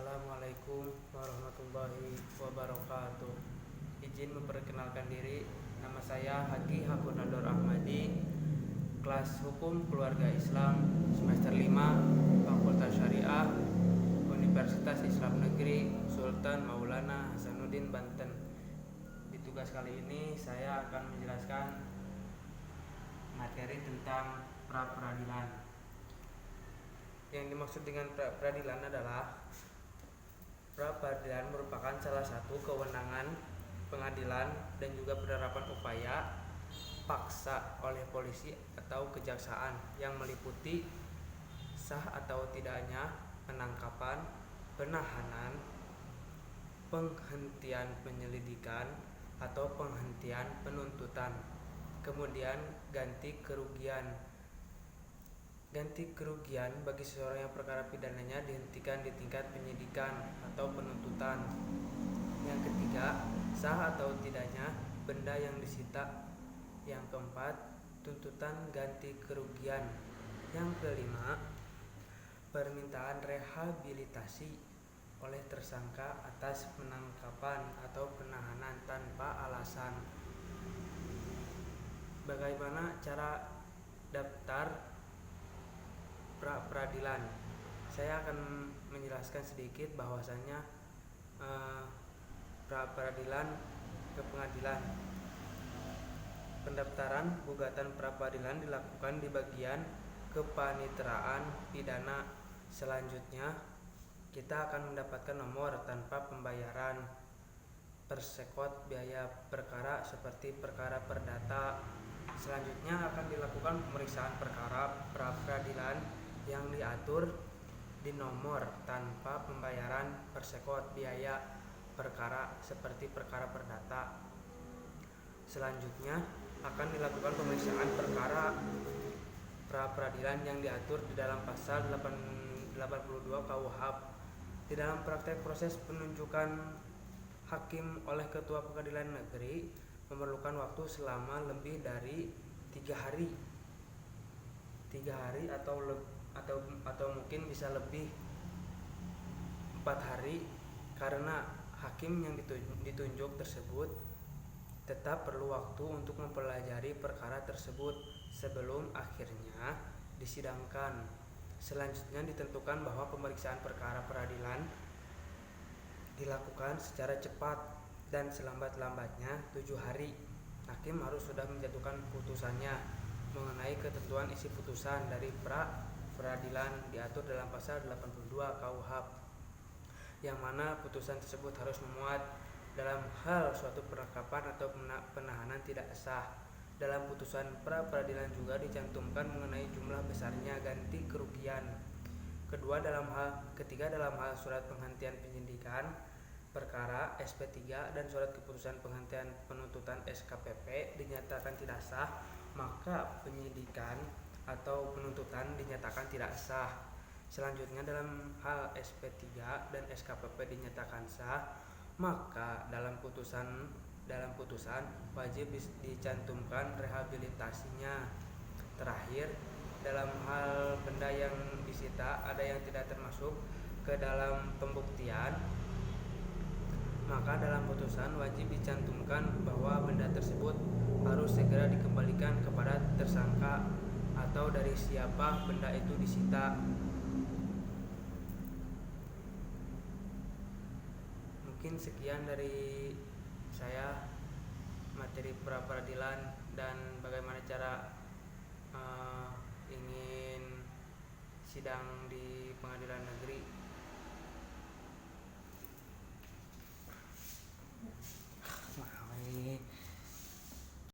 Assalamualaikum warahmatullahi wabarakatuh. Izin memperkenalkan diri, nama saya Haki Hakunador Ahmadi, kelas Hukum Keluarga Islam semester 5, Fakultas Syariah, Universitas Islam Negeri Sultan Maulana Hasanuddin Banten. Di tugas kali ini saya akan menjelaskan materi tentang pra-peradilan. Yang dimaksud dengan pra-peradilan adalah pra-peradilan merupakan salah satu kewenangan pengadilan dan juga penerapan upaya paksa oleh polisi atau kejaksaan yang meliputi sah atau tidaknya penangkapan, penahanan, penghentian penyelidikan atau penghentian penuntutan, kemudian ganti kerugian bagi seseorang yang perkara pidananya dihentikan di tingkat penyidikan atau penuntutan. Yang ketiga, sah atau tidaknya benda yang disita. Yang keempat, tuntutan ganti kerugian. Yang kelima, permintaan rehabilitasi oleh tersangka atas penangkapan atau penahanan tanpa alasan. Bagaimana cara daftar pra-peradilan? Saya akan menjelaskan sedikit bahwasannya pra-peradilan ke pengadilan. Pendaftaran gugatan pra-peradilan dilakukan di bagian kepaniteraan pidana. Selanjutnya, kita akan mendapatkan nomor tanpa pembayaran, persekot biaya perkara seperti perkara perdata. Selanjutnya akan dilakukan pemeriksaan perkara pra-peradilan yang diatur di nomor tanpa pembayaran, persekot biaya perkara seperti perkara perdata. Selanjutnya akan dilakukan pemeriksaan perkara pra-peradilan yang diatur di dalam pasal 82 KUHP. Di dalam praktek proses penunjukan hakim oleh ketua pengadilan negeri memerlukan waktu selama lebih dari 3 hari atau mungkin bisa lebih 4 hari, karena hakim yang ditunjuk tersebut tetap perlu waktu untuk mempelajari perkara tersebut sebelum akhirnya disidangkan. Selanjutnya ditentukan bahwa pemeriksaan perkara peradilan dilakukan secara cepat dan selambat-lambatnya 7 hari. Hakim harus sudah menjatuhkan putusannya mengenai ketentuan isi putusan dari pra-peradilan diatur dalam pasal 82 KUHP, yang mana putusan tersebut harus memuat dalam hal suatu penangkapan atau penahanan tidak sah. Dalam putusan pra-peradilan juga dicantumkan mengenai jumlah besarnya ganti kerugian. Ketiga, dalam hal surat penghentian penyidikan perkara SP3 dan surat keputusan penghentian penuntutan SKPP dinyatakan tidak sah, maka penyidikan atau penuntutan dinyatakan tidak sah. Selanjutnya, dalam hal SP3 dan SKPP dinyatakan sah, maka dalam putusan wajib dicantumkan rehabilitasinya. Terakhir, dalam hal benda yang disita ada yang tidak termasuk ke dalam pembuktian, maka dalam putusan wajib dicantumkan bahwa benda tersebut harus segera dikembalikan kepada tersangka atau dari siapa benda itu disita. Mungkin sekian dari saya materi pra-peradilan dan bagaimana cara ingin sidang